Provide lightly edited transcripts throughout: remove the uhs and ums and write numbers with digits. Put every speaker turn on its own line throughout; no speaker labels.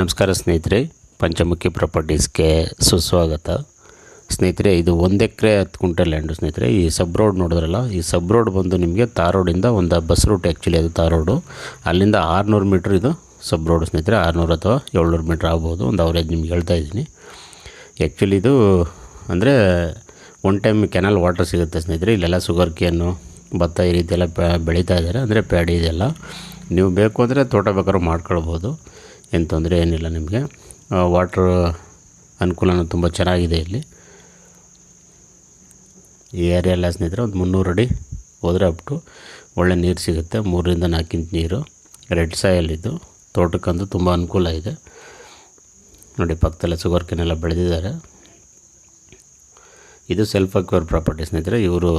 ನಮಸ್ಕಾರ ಸ್ನೇಹಿತರೆ, ಪಂಚಮುಖಿ ಪ್ರಾಪರ್ಟೀಸ್ಗೆ ಸುಸ್ವಾಗತ. ಸ್ನೇಹಿತರೆ, ಇದು 1 ಎಕರೆ 10 ಗುಂಟೆ ಲ್ಯಾಂಡು. ಸ್ನೇಹಿತರೆ, ಈ ಸಬ್ ರೋಡ್ ನೋಡಿದ್ರಲ್ಲ, ಈ ಸಬ್ ರೋಡ್ ಬಂದು ನಿಮಗೆ ತಾರ್ ರೋಡಿಂದ ಒಂದು ಬಸ್ ರೂಟ್, ಆ್ಯಕ್ಚುಲಿ ಅದು ತಾರ್ ರೋಡು, ಅಲ್ಲಿಂದ 600 ಮೀಟ್ರ್ ಇದು ಸಬ್ ರೋಡು. ಸ್ನೇಹಿತರೆ, 600 ಅಥವಾ 700 ಮೀಟ್ರ್ ಆಗ್ಬೋದು, ಒಂದು ಅವರೇಜ್ ನಿಮ್ಗೆ ಹೇಳ್ತಾ ಇದ್ದೀನಿ. ಆ್ಯಕ್ಚುಲಿ ಇದು ಅಂದರೆ ಒನ್ ಟೈಮ್ ಕೆನಾಲ್ ವಾಟರ್ ಸಿಗುತ್ತೆ ಸ್ನೇಹಿತರೆ. ಇಲ್ಲೆಲ್ಲ ಸುಗರ್ ಕೇನು, ಭತ್ತ ಈ ರೀತಿ ಎಲ್ಲ ಬೆಳೀತಾ ಇದ್ದಾರೆ, ಅಂದರೆ ಪ್ಯಾಡಿ ಇದೆಲ್ಲ. ನೀವು ಬೇಕು ಅಂದರೆ ತೋಟ ಬೇಕಾದ್ರೂ ಮಾಡ್ಕೊಳ್ಬೋದು, ಏನು ತೊಂದರೆ ಏನಿಲ್ಲ. ನಿಮಗೆ ವಾಟ್ರ್ ಅನುಕೂಲನೂ ತುಂಬ ಚೆನ್ನಾಗಿದೆ ಇಲ್ಲಿ. ಈ ಏರಿಯಾ ಎಲ್ಲ ಸ್ನೇಹಿತರೆ ಒಂದು 300 ಅಡಿ ಹೋದರೆ ಅಪ್ಟು ಒಳ್ಳೆ ನೀರು ಸಿಗುತ್ತೆ. 3 ಇಂದ 4 ಇಂಚ್ ನೀರು. ರೆಡ್ ಸಾಯಲ್ ಇದು, ತೋಟಕ್ಕಂತೂ ತುಂಬ ಅನುಕೂಲ ಇದೆ. ನೋಡಿ, ಪಕ್ಕದಲ್ಲೇ ಸುಗರ್ ಕೇನೆಲ್ಲ ಬೆಳೆದಿದ್ದಾರೆ. ಇದು ಸೆಲ್ಫ್ ಅಕ್ವೈರ್ ಪ್ರಾಪರ್ಟಿ ಸ್ನೇಹಿತರೆ. ಇವರು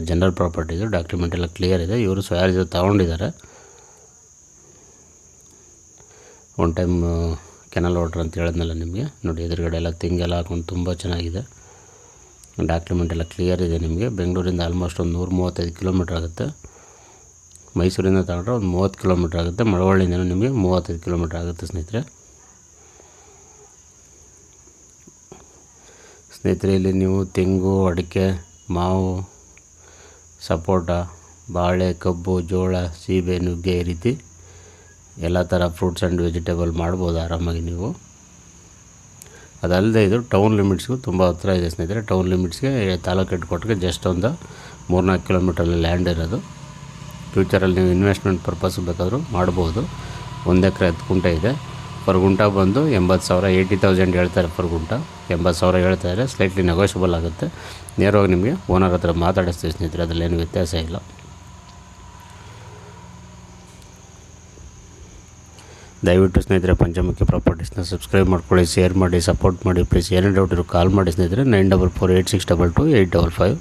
ಜನರಲ್ ಪ್ರಾಪರ್ಟಿದು, ಡಾಕ್ಯುಮೆಂಟ್ ಎಲ್ಲ ಕ್ಲಿಯರ್ ಇದೆ. ಇವರು ಸ್ವಯಾರ್ಜಿತ ತಗೊಂಡಿದ್ದಾರೆ. ಒನ್ ಟೈಮ್ ಕೆನಲ್ ವಾಟ್ರ್ ಅಂತ ಹೇಳಿದ್ನಲ್ಲ ನಿಮಗೆ. ನೋಡಿ, ಎದುರುಗಡೆ ಎಲ್ಲ ತೆಂಗೆಲ್ಲ ಹಾಕೊಂಡು ತುಂಬ ಚೆನ್ನಾಗಿದೆ. ಡಾಕ್ಯುಮೆಂಟ್ ಎಲ್ಲ ಕ್ಲಿಯರ್ ಇದೆ ನಿಮಗೆ. ಬೆಂಗಳೂರಿಂದ ಆಲ್ಮೋಸ್ಟ್ ಒಂದು 135 ಕಿಲೋಮೀಟ್ರ್ ಆಗುತ್ತೆ. ಮೈಸೂರಿಂದ ತಗೊಂಡ್ರೆ ಒಂದು 30 ಕಿಲೋಮೀಟ್ರ್ ಆಗುತ್ತೆ. ಮಳವಳ್ಳಿಯಿಂದ ನಿಮಗೆ 35 ಕಿಲೋಮೀಟ್ರ್ ಆಗುತ್ತೆ ಸ್ನೇಹಿತರೆ. ಇಲ್ಲಿ ನೀವು ತೆಂಗು, ಅಡಿಕೆ, ಮಾವು, ಸಪೋಟ, ಬಾಳೆ, ಕಬ್ಬು, ಜೋಳ, ಸೀಬೆ, ನುಗ್ಗೆ ಈ ರೀತಿ ಎಲ್ಲ ಥರ ಫ್ರೂಟ್ಸ್ ಆ್ಯಂಡ್ ವೆಜಿಟೇಬಲ್ ಮಾಡ್ಬೋದು ಆರಾಮಾಗಿ ನೀವು. ಅದಲ್ಲದೆ ಇದು ಟೌನ್ ಲಿಮಿಟ್ಸ್ಗೂ ತುಂಬ ಹತ್ತಿರ ಇದೆ ಸ್ನೇಹಿತರೆ. ಟೌನ್ ಲಿಮಿಟ್ಸ್ಗೆ ತಾಲೂಕು ಹೆಡ್ಕ್ವಾರ್ಟರ್ಗೆ ಜಸ್ಟ್ ಒಂದು 3-4 ಕಿಲೋಮೀಟ್ರಲ್ಲಿ ಲ್ಯಾಂಡ್ ಇರೋದು. ಫ್ಯೂಚರಲ್ಲಿ ನೀವು ಇನ್ವೆಸ್ಟ್ಮೆಂಟ್ ಪರ್ಪಸ್ ಬೇಕಾದರೂ ಮಾಡ್ಬೋದು. 1 ಎಕರೆ 10 ಗುಂಟೆ ಇದೆ. ಪರ್ ಗುಂಟ ಬಂದು 80,000, 80,000 ಹೇಳ್ತಾರೆ ಪರ್ ಗುಂಟ. 80,000 ಹೇಳ್ತಾರೆ. ಸ್ಲೈಟ್ಲಿ ನೆಗೋಷಿಯಬಲ್ ಆಗುತ್ತೆ. ನೇರವಾಗಿ ನಿಮಗೆ ಓನರ್ ಹತ್ರ ಮಾತಾಡಿಸ್ತೀವಿ ಸ್ನೇಹಿತರೆ, ಅದರಲ್ಲೇನು ವ್ಯತ್ಯಾಸ ಇಲ್ಲ. ದಯವಿಟ್ಟು ಸ್ನೇಹಿತರೆ ಪಂಚಮುಖಿ ಪ್ರಾಪರ್ಟೀಸ್ನ ಸಬ್ಸ್ಕ್ರೈಬ್ ಮಾಡ್ಕೊಳ್ಳಿ, ಶೇರ್ ಮಾಡಿ, ಸಪೋರ್ಟ್ ಮಾಡಿ ಪ್ಲೀಸ್. ಏನೇ ಡೌಟ್ ಇರೋ ಕಾಲ್ ಮಾಡಿ ಸ್ನೇಹಿತರೆ. 9448622855